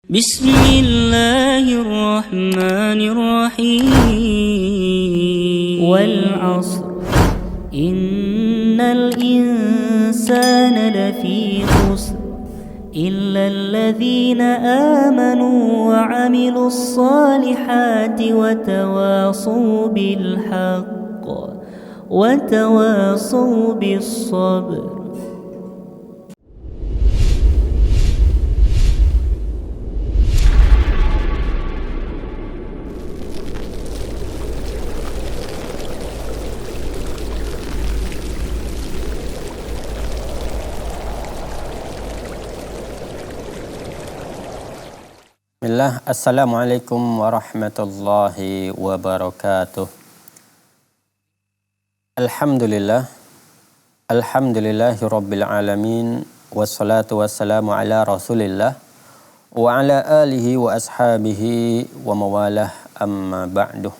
بسم الله الرحمن الرحيم والعصر إن الإنسان لفي خسر إلا الذين آمنوا وعملوا الصالحات وتواصوا بالحق وتواصوا بالصبر. Bismillah, Assalamualaikum warahmatullahi wabarakatuh. Alhamdulillahi rabbil alamin, wassalatu wassalamu ala rasulillah wa ala alihi wa ashabihi wa mawalah, amma ba'du.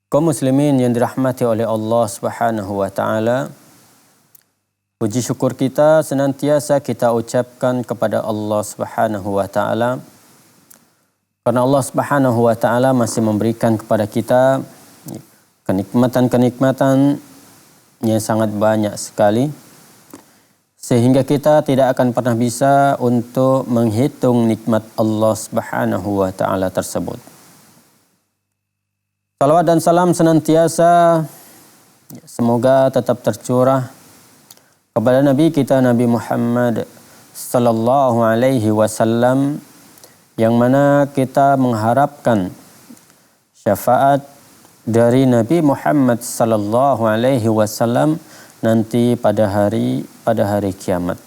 Kaum muslimin yang dirahmati oleh Allah Subhanahu wa taala, puji syukur kita senantiasa kita ucapkan kepada Allah Subhanahu wa taala karena Allah Subhanahu wa taala masih memberikan kepada kita kenikmatan-kenikmatan yang sangat banyak sekali sehingga kita tidak akan pernah bisa untuk menghitung nikmat Allah Subhanahu wa taala tersebut. Salawat dan salam senantiasa semoga tetap tercurah kepada Nabi kita Nabi Muhammad sallallahu alaihi wasallam, yang mana kita mengharapkan syafaat dari Nabi Muhammad sallallahu alaihi wasallam nanti pada hari kiamat.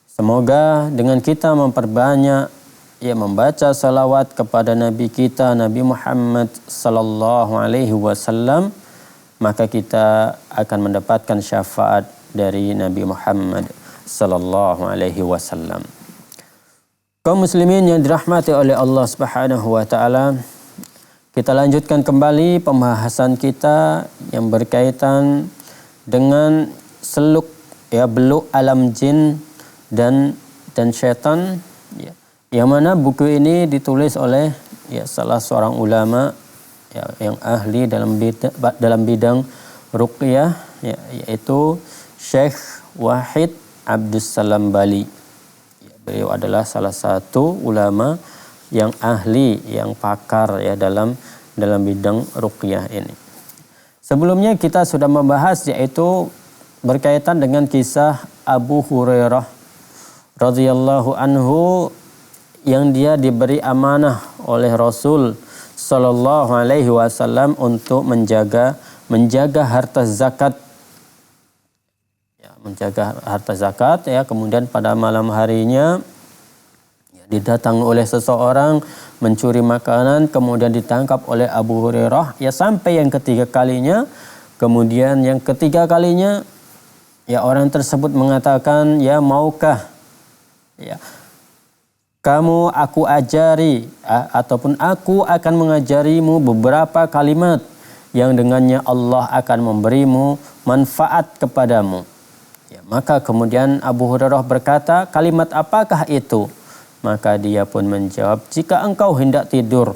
Semoga dengan kita memperbanyak membaca salawat kepada Nabi kita Nabi Muhammad sallallahu alaihi wasallam, maka kita akan mendapatkan syafaat dari Nabi Muhammad sallallahu alaihi wasallam. Kaum muslimin yang dirahmati oleh Allah Subhanahu wa taala, kita lanjutkan kembali pembahasan kita yang berkaitan dengan beluk alam jin dan syaitan, yang mana buku ini ditulis oleh salah seorang ulama yang ahli dalam bidang ruqyah, yaitu Syekh Wahid Abdussalam Bali. Beliau adalah salah satu ulama yang ahli, yang pakar dalam bidang ruqyah ini. Sebelumnya kita sudah membahas yaitu berkaitan dengan kisah Abu Hurairah radhiyallahu anhu yang dia diberi amanah oleh Rasul sallallahu alaihi wasallam untuk menjaga harta zakat. Kemudian pada malam harinya didatangi oleh seseorang mencuri makanan, kemudian ditangkap oleh Abu Hurairah sampai yang ketiga kalinya. Kemudian yang ketiga kalinya orang tersebut mengatakan, maukah kamu aku ajari ataupun aku akan mengajarimu beberapa kalimat yang dengannya Allah akan memberimu manfaat kepadamu. Maka kemudian Abu Hurairah berkata, kalimat apakah itu? Maka dia pun menjawab, jika engkau hendak tidur,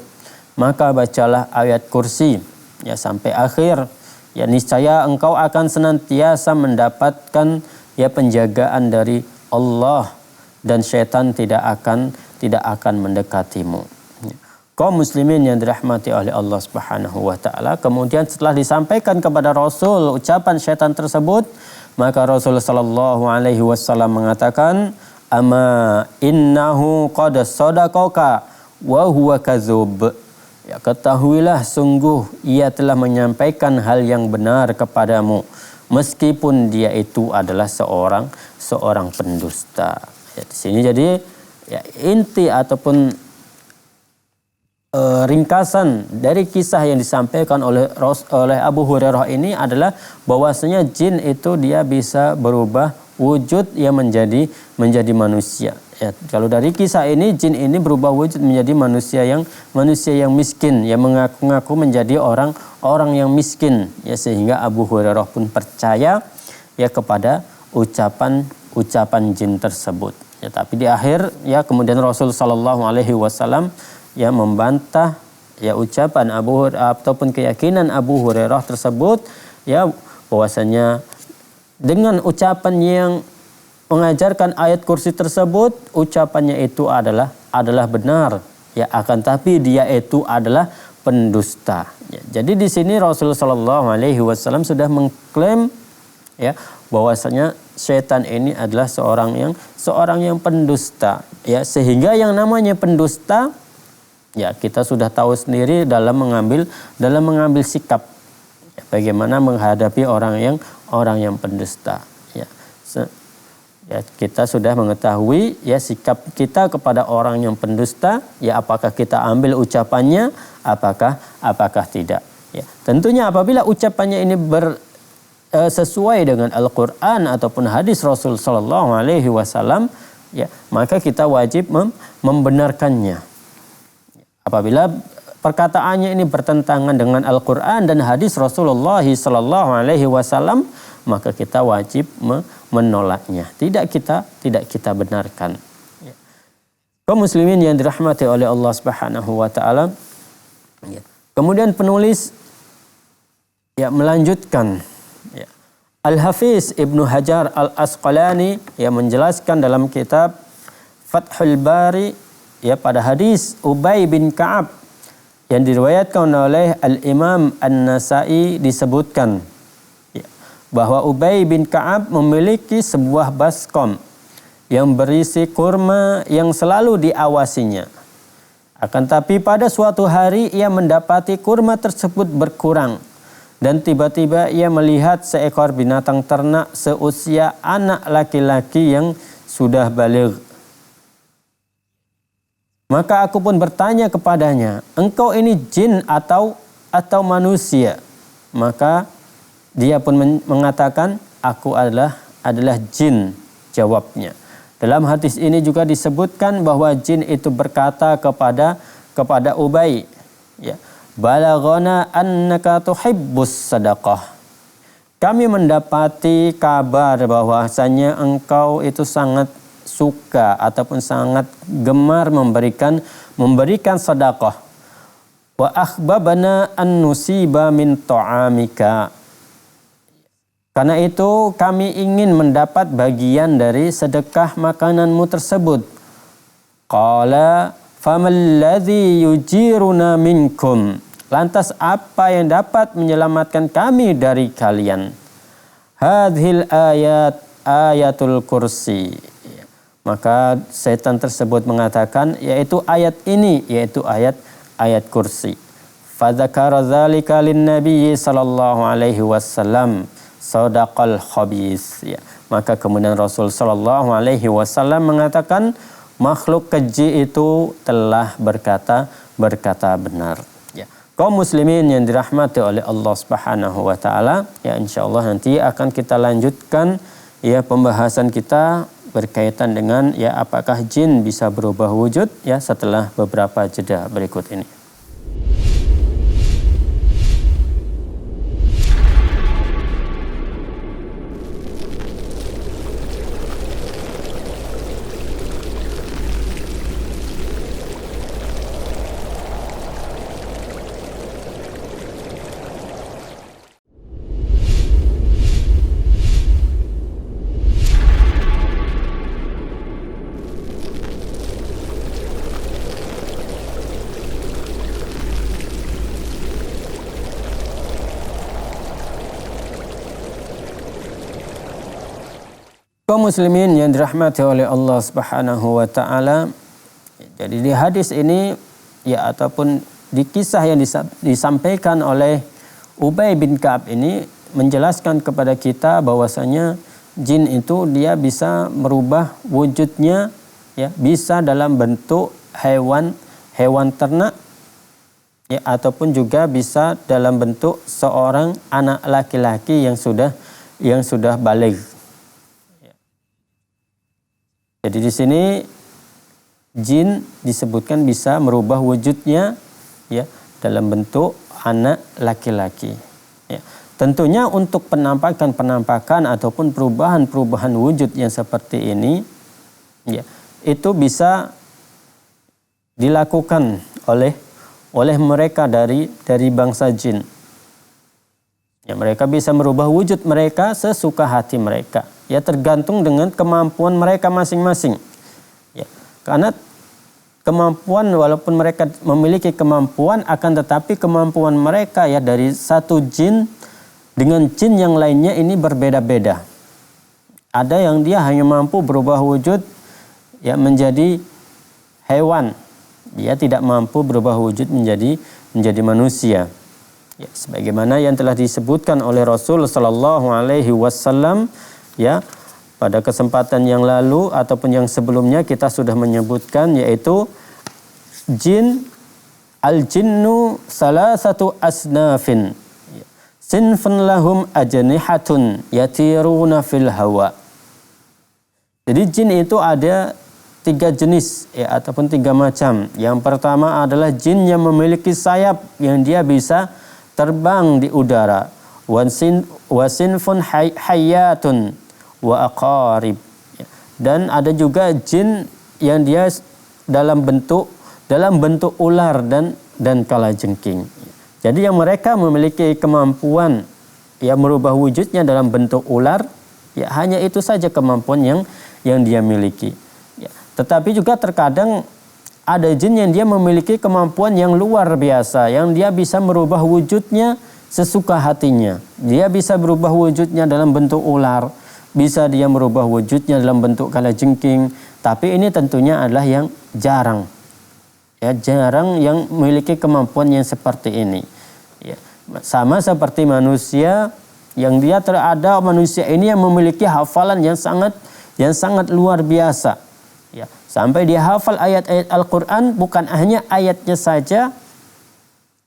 maka bacalah ayat kursi sampai akhir. Niscaya engkau akan senantiasa mendapatkan penjagaan dari Allah dan syaitan tidak akan mendekatimu. Kaum muslimin yang dirahmati oleh Allah Subhanahu wa taala, kemudian setelah disampaikan kepada Rasul ucapan syaitan tersebut, maka Rasul sallallahu alaihi wasallam mengatakan, ama innahu qad sadaqaka wa huwa kadzub. Ketahuilah sungguh ia telah menyampaikan hal yang benar kepadamu meskipun dia itu adalah seorang pendusta. Di sini jadi inti ataupun ringkasan dari kisah yang disampaikan oleh Abu Hurairah ini adalah bahwasanya jin itu dia bisa berubah wujud menjadi manusia. Kalau dari kisah ini, jin ini berubah wujud menjadi manusia yang miskin, yang mengaku-ngaku menjadi orang yang miskin, sehingga Abu Hurairah pun percaya kepada ucapan jin tersebut. Ya, tapi di akhir ya kemudian Rasul sallallahu alaihi wasallam ya membantah ya ucapan Abu Hurairah ataupun keyakinan Abu Hurairah tersebut ya bahwasanya dengan ucapan yang mengajarkan ayat kursi tersebut ucapannya itu adalah benar ya, akan tapi dia itu adalah pendusta. Ya, jadi di sini Rasul sallallahu alaihi wasallam sudah mengklaim ya bahwasanya setan ini adalah seorang yang pendusta ya, sehingga yang namanya pendusta ya kita sudah tahu sendiri dalam mengambil sikap ya, bagaimana menghadapi orang yang pendusta ya. Ya, kita sudah mengetahui ya sikap kita kepada orang yang pendusta ya, apakah kita ambil ucapannya, apakah tidak ya. Tentunya apabila ucapannya ini sesuai dengan Al-Quran ataupun hadis Rasul Sallallahu Alaihi Wasallam ya, maka kita wajib membenarkannya. Apabila perkataannya ini bertentangan dengan Al-Quran dan hadis Rasulullah Sallallahu Alaihi Wasallam, maka kita wajib menolaknya. Tidak kita benarkan. Ya. Kaum muslimin yang dirahmati oleh Allah Subhanahu Wa Taala. Ya. Kemudian penulis ya melanjutkan. Ya. Al-Hafiz Ibnu Hajar Al-Asqalani yang menjelaskan dalam kitab Fathul Bari ya pada hadis Ubay bin Ka'ab yang diriwayatkan oleh Al-Imam An-Nasai disebutkan ya, bahwa Ubay bin Ka'ab memiliki sebuah baskom yang berisi kurma yang selalu diawasinya. Akan tapi pada suatu hari ia mendapati kurma tersebut berkurang. Dan tiba-tiba ia melihat seekor binatang ternak seusia anak laki-laki yang sudah baligh. Maka aku pun bertanya kepadanya, engkau ini jin atau manusia? Maka dia pun mengatakan, aku adalah jin, jawabnya. Dalam hadis ini juga disebutkan bahwa jin itu berkata kepada Ubay, ya, balaghana annaka tuhibbus sadaqah. Kami mendapati kabar bahwasanya engkau itu sangat suka ataupun sangat gemar memberikan sedekah. Wa akhbabana an nusiba min ta'amika. Karena itu kami ingin mendapat bagian dari sedekah makananmu tersebut. Qala famal ladzi yujiruna minkum. Lantas apa yang dapat menyelamatkan kami dari kalian? Hadhil ayatul kursi. Maka setan tersebut mengatakan yaitu ayat ini, yaitu ayat kursi. Fadzakara dzalika lin-nabiy sallallahu alaihi wasallam sadaqal khabis. Ya. Maka kemudian Rasul sallallahu alaihi wasallam mengatakan makhluk keji itu telah berkata benar. Ya. Kaum muslimin yang dirahmati oleh Allah Subhanahu wa taala, ya insyaallah nanti akan kita lanjutkan ya pembahasan kita berkaitan dengan ya apakah jin bisa berubah wujud ya setelah beberapa jeda berikut ini. Kaum muslimin yang dirahmati oleh Allah Subhanahu wa taala. Jadi di hadis ini ya ataupun di kisah yang disampaikan oleh Ubay bin Ka'ab ini menjelaskan kepada kita bahwasanya jin itu dia bisa merubah wujudnya ya, bisa dalam bentuk hewan ternak ya ataupun juga bisa dalam bentuk seorang anak laki-laki yang sudah baligh. Jadi di sini jin disebutkan bisa merubah wujudnya ya dalam bentuk anak laki-laki. Ya. Tentunya untuk penampakan ataupun perubahan wujud yang seperti ini Ya, itu bisa dilakukan oleh mereka dari bangsa jin. Ya, mereka bisa merubah wujud mereka sesuka hati mereka. Ya, tergantung dengan kemampuan mereka masing-masing. Ya, karena kemampuan, walaupun mereka memiliki kemampuan, akan tetapi kemampuan mereka ya dari satu jin dengan jin yang lainnya ini berbeda-beda. Ada yang dia hanya mampu berubah wujud ya menjadi hewan. Dia tidak mampu berubah wujud menjadi manusia. Ya, sebagaimana yang telah disebutkan oleh Rasul sallallahu alaihi wasallam ya pada kesempatan yang lalu ataupun yang sebelumnya kita sudah menyebutkan, yaitu al-jinnu salasatu asnafin sinfun lahum ajnihatun yatiruna fil hawa. Jadi jin itu ada 3 jenis ya, ataupun 3 macam. Yang pertama adalah jin yang memiliki sayap yang dia bisa terbang di udara. Wasinfun hayatun wa aqarib. Dan ada juga jin yang dia dalam bentuk ular dan kalajengking. Jadi yang mereka memiliki kemampuan ya merubah wujudnya dalam bentuk ular, ya hanya itu saja kemampuan yang dia miliki. Ya. Tetapi juga terkadang ada jin yang dia memiliki kemampuan yang luar biasa, yang dia bisa merubah wujudnya sesuka hatinya. Dia bisa berubah wujudnya dalam bentuk ular, bisa dia merubah wujudnya dalam bentuk kalajengking. Tapi ini tentunya adalah yang jarang. Ya, jarang yang memiliki kemampuan yang seperti ini. Ya. Sama seperti manusia, yang dia terada manusia ini yang memiliki hafalan yang sangat luar biasa. Ya, sampai dia hafal ayat-ayat Al-Quran, bukan hanya ayatnya saja,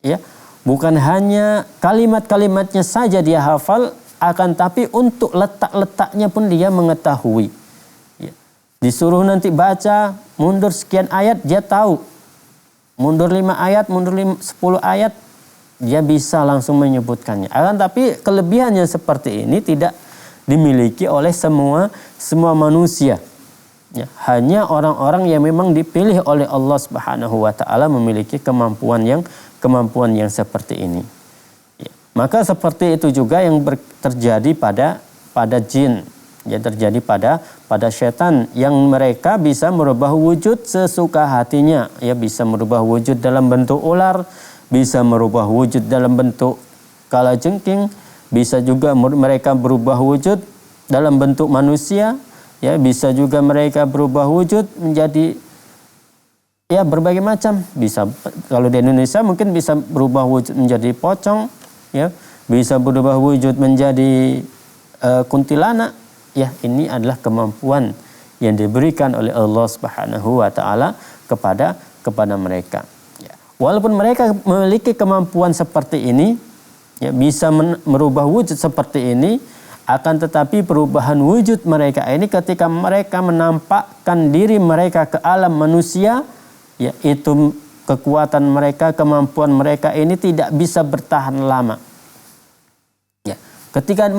ya, bukan hanya kalimat-kalimatnya saja dia hafal, akan tapi untuk letak-letaknya pun dia mengetahui. Ya. Disuruh nanti baca, mundur sekian ayat, dia tahu. Mundur 5 ayat, mundur 10 ayat, dia bisa langsung menyebutkannya. Akan tapi kelebihannya seperti ini tidak dimiliki oleh semua manusia. Ya, hanya orang-orang yang memang dipilih oleh Allah Subhanahu wa taala memiliki kemampuan yang seperti ini. Ya, maka seperti itu juga yang terjadi pada jin, yang terjadi pada setan, yang mereka bisa merubah wujud sesuka hatinya, ya bisa merubah wujud dalam bentuk ular, bisa merubah wujud dalam bentuk kalajengking, bisa juga mereka berubah wujud dalam bentuk manusia. Ya, bisa juga mereka berubah wujud menjadi ya berbagai macam. Bisa, kalau di Indonesia mungkin bisa berubah wujud menjadi pocong, ya, bisa berubah wujud menjadi kuntilanak. Ya, ini adalah kemampuan yang diberikan oleh Allah Subhanahu wa taala kepada mereka. Ya. Walaupun mereka memiliki kemampuan seperti ini, ya, bisa merubah wujud seperti ini, akan tetapi perubahan wujud mereka ini ketika mereka menampakkan diri mereka ke alam manusia, yaitu kekuatan mereka, kemampuan mereka ini tidak bisa bertahan lama. Ya, ketika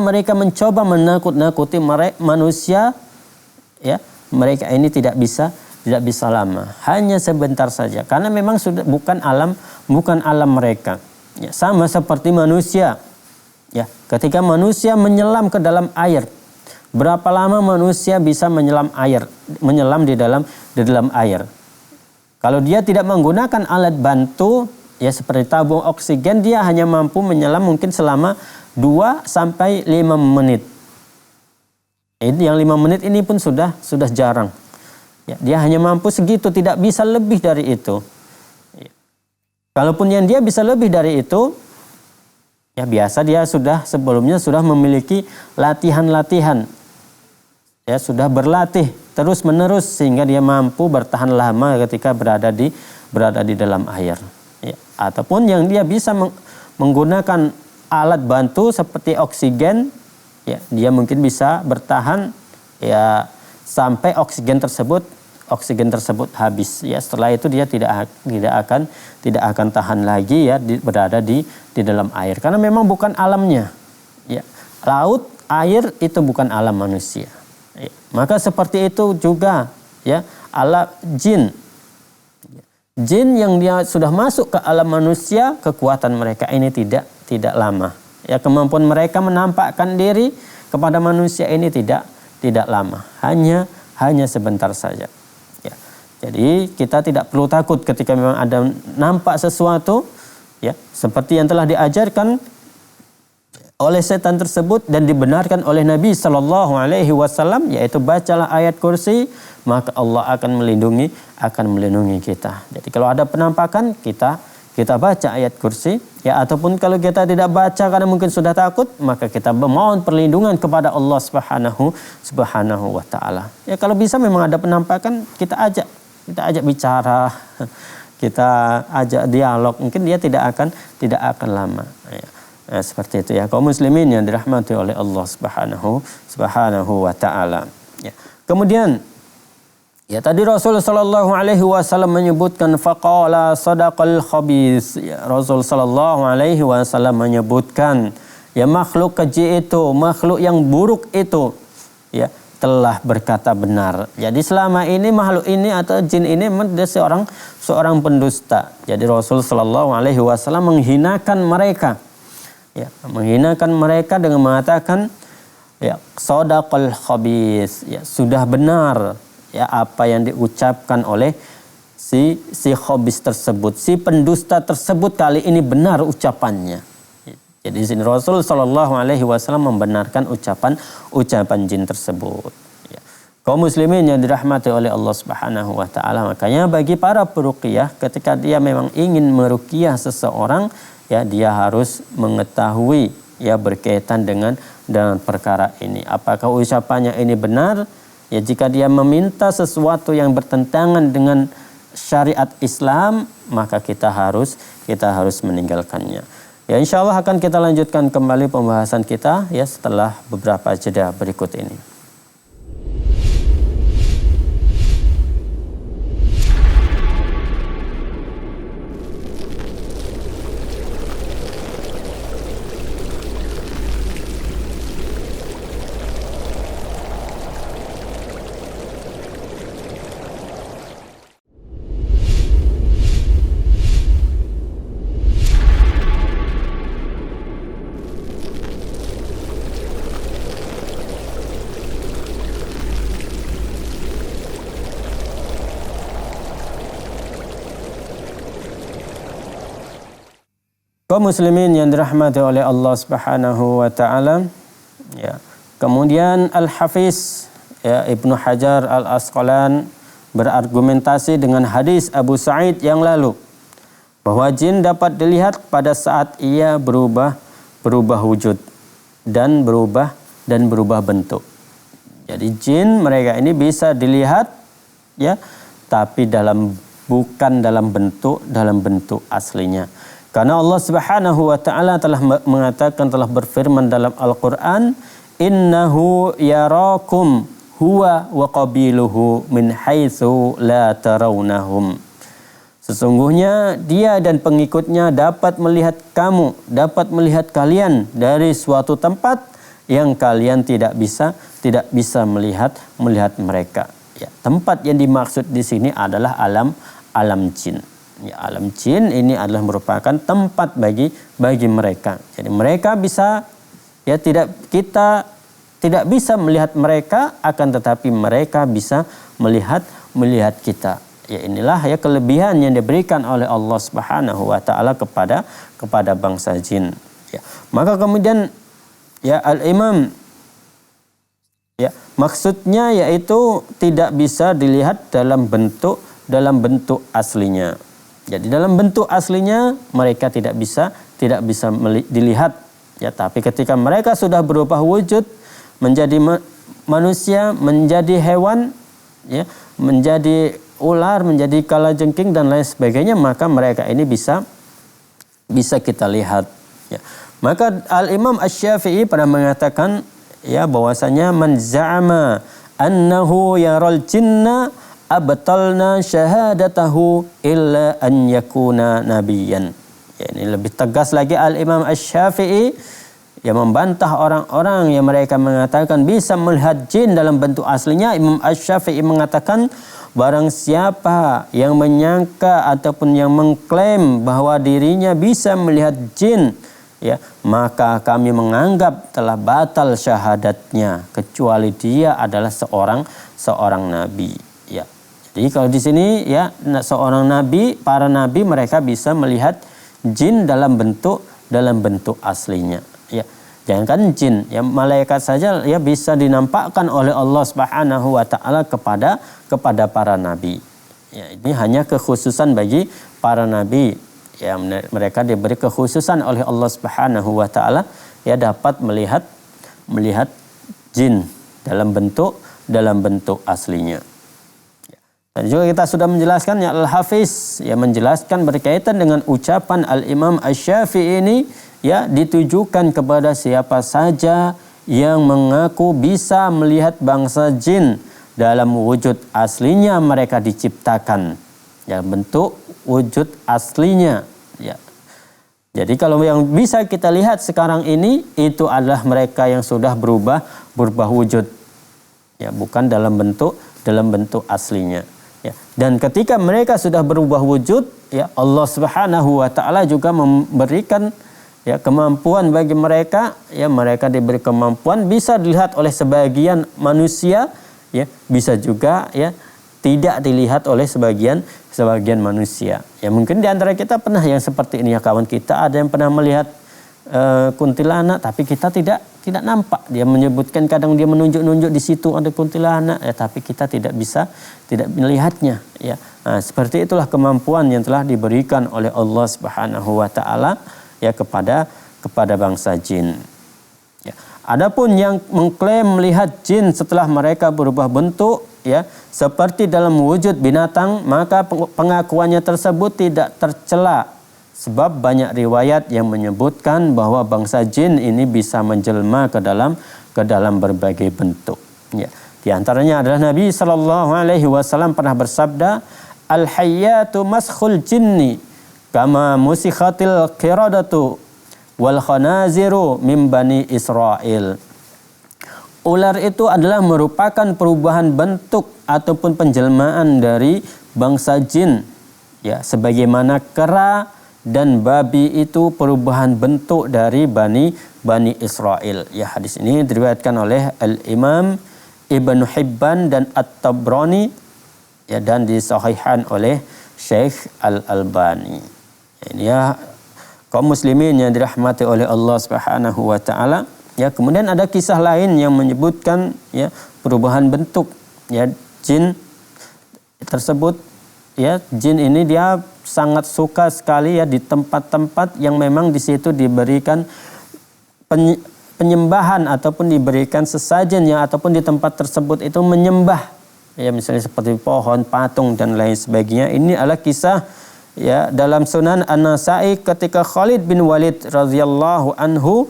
mereka mencoba menakut-nakuti manusia, ya, mereka ini tidak bisa lama, hanya sebentar saja, karena memang sudah bukan alam mereka. Ya, sama seperti manusia. Ya, ketika manusia menyelam ke dalam air, berapa lama manusia bisa menyelam di dalam air? Kalau dia tidak menggunakan alat bantu, ya seperti tabung oksigen, dia hanya mampu menyelam mungkin selama 2 sampai 5 menit. Yang 5 menit ini pun sudah jarang. Ya, dia hanya mampu segitu, tidak bisa lebih dari itu. Ya. Kalaupun yang dia bisa lebih dari itu, ya biasa dia sebelumnya sudah memiliki latihan-latihan. Ya, sudah berlatih terus-menerus sehingga dia mampu bertahan lama ketika berada di dalam air. Ya, ataupun yang dia bisa menggunakan alat bantu seperti oksigen, ya, dia mungkin bisa bertahan ya sampai oksigen tersebut habis. Ya, setelah itu dia tidak akan tahan lagi ya berada di dalam air, karena memang bukan alamnya. Ya, laut, air itu bukan alam manusia. Maka seperti itu juga ya alam jin. Jin yang dia sudah masuk ke alam manusia, kekuatan mereka ini tidak lama. Ya, kemampuan mereka menampakkan diri kepada manusia ini tidak lama. Hanya sebentar saja. Ya. Jadi kita tidak perlu takut ketika memang ada nampak sesuatu ya, seperti yang telah diajarkan oleh setan tersebut dan dibenarkan oleh Nabi sallallahu alaihi wasallam, yaitu bacalah ayat kursi, maka Allah akan melindungi kita. Jadi kalau ada penampakan kita baca ayat kursi ya, ataupun kalau kita tidak baca karena mungkin sudah takut, maka kita memohon perlindungan kepada Allah Subhanahu wa taala. Ya kalau bisa memang ada penampakan, kita ajak bicara, kita ajak dialog, mungkin dia tidak akan lama. Ya. Nah, seperti itu ya kaum muslimin yang dirahmati oleh Allah Subhanahu wa taala. Ya. Kemudian ya tadi Rasul sallallahu alaihi wasallam menyebutkan faqala sadaqal khabis. Ya, Rasul sallallahu alaihi wasallam menyebutkan ya makhluk keji itu, makhluk yang buruk itu ya telah berkata benar. Jadi selama ini makhluk ini atau jin ini dia seorang pendusta. Jadi Rasul sallallahu alaihi wasallam menghinakan mereka. Ya, menghinakan mereka dengan mengatakan ya sadaqal khabis, ya sudah benar ya apa yang diucapkan oleh si khabis tersebut, si pendusta tersebut kali ini benar ucapannya. Jadi di sini Rasul sallallahu alaihi wasallam membenarkan ucapan jin tersebut. Ya. Kaum muslimin yang dirahmati oleh Allah Subhanahu wa taala, makanya bagi para peruqyah ketika dia memang ingin meruqyah seseorang, ya dia harus mengetahui ya berkaitan dengan perkara ini. Apakah ucapannya ini benar? Ya jika dia meminta sesuatu yang bertentangan dengan syariat Islam, maka kita harus meninggalkannya. Ya insyaallah akan kita lanjutkan kembali pembahasan kita ya setelah beberapa jeda berikut ini. Kaum muslimin yang dirahmati oleh Allah Subhanahu wa taala. Ya. Kemudian Al-Hafiz ya, Ibnu Hajar Al-Asqalan berargumentasi dengan hadis Abu Sa'id yang lalu bahwa jin dapat dilihat pada saat ia berubah wujud dan berubah bentuk. Jadi jin mereka ini bisa dilihat ya, tapi bukan dalam bentuk aslinya. Karena Allah Subhanahu wa taala telah mengatakan, telah berfirman dalam Al-Qur'an, innahu yarakum huwa wa qabiluhu min haitsu la tarawnahum. Sesungguhnya dia dan pengikutnya dapat melihat kamu, dapat melihat kalian dari suatu tempat yang kalian tidak bisa melihat mereka. Ya, tempat yang dimaksud di sini adalah alam jin. Ya, alam jin ini adalah merupakan tempat bagi mereka. Jadi mereka bisa ya kita tidak bisa melihat mereka, akan tetapi mereka bisa melihat kita. Ya inilah ya kelebihan yang diberikan oleh Allah Subhanahu wa taala kepada bangsa jin. Ya. Maka kemudian ya Al-Imam ya maksudnya yaitu tidak bisa dilihat dalam bentuk aslinya. Jadi dalam bentuk aslinya mereka tidak bisa dilihat ya, tapi ketika mereka sudah berubah wujud menjadi manusia, menjadi hewan ya, menjadi ular, menjadi kalajengking dan lain sebagainya, maka mereka ini bisa kita lihat ya. Maka Al-Imam Asy-Syafi'i pernah mengatakan ya bahwasanya man za'ama annahu yaral jinna abtalna syahadatahu illa an yakuna nabiyyan. Ya, ini lebih tegas lagi Al-Imam Asy-Syafi'i yang membantah orang-orang yang mereka mengatakan bisa melihat jin dalam bentuk aslinya. Imam Asy-Syafi'i mengatakan barang siapa yang menyangka ataupun yang mengklaim bahwa dirinya bisa melihat jin, ya, maka kami menganggap telah batal syahadatnya kecuali dia adalah seorang nabi, ya. Jadi kalau di sini, ya, seorang nabi, para nabi mereka bisa melihat jin dalam bentuk aslinya, ya. Jangankan jin, ya, malaikat saja ya bisa dinampakkan oleh Allah Subhanahu wa taala kepada para nabi. Ya, ini hanya kekhususan bagi para nabi. Ya, mereka diberi kekhususan oleh Allah Subhanahu wa taala, ya, dapat melihat jin dalam bentuk aslinya. Dan juga kita sudah menjelaskan, ya, Al-Hafiz ya menjelaskan berkaitan dengan ucapan Al-Imam Asy-Syafi'i ini, ya, ditujukan kepada siapa saja yang mengaku bisa melihat bangsa jin dalam wujud aslinya mereka diciptakan, ya, bentuk wujud aslinya, ya. Jadi kalau yang bisa kita lihat sekarang ini itu adalah mereka yang sudah berubah wujud, ya, bukan dalam bentuk aslinya. Ya. Dan ketika mereka sudah berubah wujud, ya, Allah Subhanahu wa taala juga memberikan, ya, kemampuan bagi mereka, ya, mereka diberi kemampuan bisa dilihat oleh sebagian manusia, ya, bisa juga, ya, tidak dilihat oleh sebagian manusia. Ya, mungkin di antara kita pernah yang seperti ini, ya, kawan kita ada yang pernah melihat kuntilanak tapi kita tidak nampak. Dia menyebutkan kadang dia menunjuk-nunjuk di situ ada kuntilanak, ya, tapi kita tidak melihatnya, ya. Nah, seperti itulah kemampuan yang telah diberikan oleh Allah Subhanahu wa taala, ya, kepada bangsa jin. Ya. Adapun yang mengklaim melihat jin setelah mereka berubah bentuk, ya, seperti dalam wujud binatang, maka pengakuannya tersebut tidak tercela. Sebab banyak riwayat yang menyebutkan bahwa bangsa jin ini bisa menjelma ke dalam berbagai bentuk. Ya. Di antaranya adalah Nabi SAW pernah bersabda, "Al-hayyatu maskhul jinni kama musikhatil qiradatu wal khanaziru min bani Israel." Ular itu adalah merupakan perubahan bentuk ataupun penjelmaan dari bangsa jin, ya, sebagaimana kera dan babi itu perubahan bentuk dari Bani Israel. Ya, hadis ini diriwayatkan oleh Al-Imam Ibnu Hibban dan At-Tabrani, ya, dan disahihkan oleh Syekh Al-Albani. Ini, ya, kaum muslimin yang dirahmati oleh Allah Subhanahu wa taala. Ya, kemudian ada kisah lain yang menyebutkan, ya, perubahan bentuk, ya, jin tersebut. Ya, jin ini dia sangat suka sekali, ya, di tempat-tempat yang memang di situ diberikan penyembahan ataupun diberikan sesajen, ya, ataupun di tempat tersebut itu menyembah, ya, misalnya seperti pohon, patung dan lain sebagainya. Ini adalah kisah, ya, dalam Sunan An-Nasa'i ketika Khalid bin Walid radhiyallahu anhu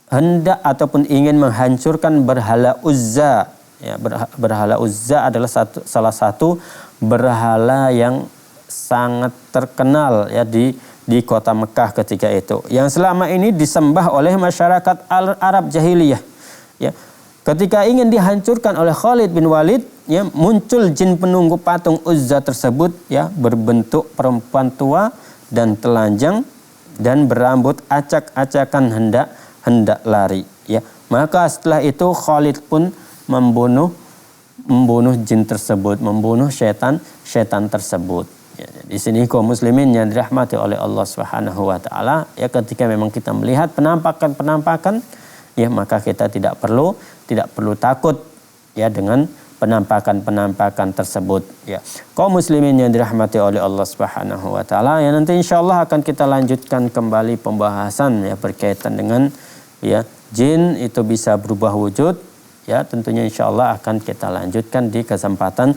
hendak ataupun ingin menghancurkan berhala Uzza. Ya, berhala Uzza adalah salah satu berhala yang sangat terkenal, ya, di kota Mekah ketika itu, yang selama ini disembah oleh masyarakat Arab jahiliyah. Ya, ketika ingin dihancurkan oleh Khalid bin Walid, ya, muncul jin penunggu patung Uzza tersebut, ya, berbentuk perempuan tua dan telanjang dan berambut acak-acakan hendak lari. Ya, maka setelah itu Khalid pun membunuh jin tersebut, membunuh setan tersebut. Ya, di sini kaum muslimin yang dirahmati oleh Allah Subhanahu wa taala, ya, ketika memang kita melihat penampakan, ya, maka kita tidak perlu takut, ya, dengan penampakan tersebut, ya. Kaum muslimin yang dirahmati oleh Allah Subhanahu wa taala, ya, nanti insyaallah akan kita lanjutkan kembali pembahasan, ya, berkaitan dengan, ya, jin itu bisa berubah wujud. Ya, tentunya insyaallah akan kita lanjutkan di kesempatan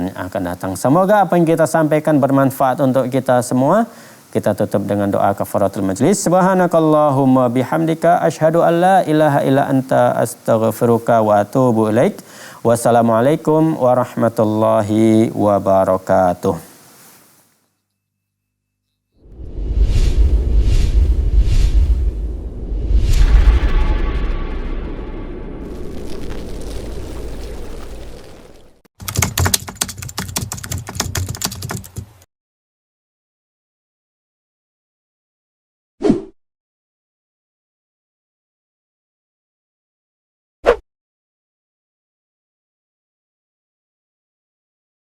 yang akan datang. Semoga apa yang kita sampaikan bermanfaat untuk kita semua. Kita tutup dengan doa kafaratul majlis. Subhanakallahumma bihamdika asyhadu an la ilaha illa anta astaghfiruka wa atubu ilaik. Wassalamualaikum warahmatullahi wabarakatuh.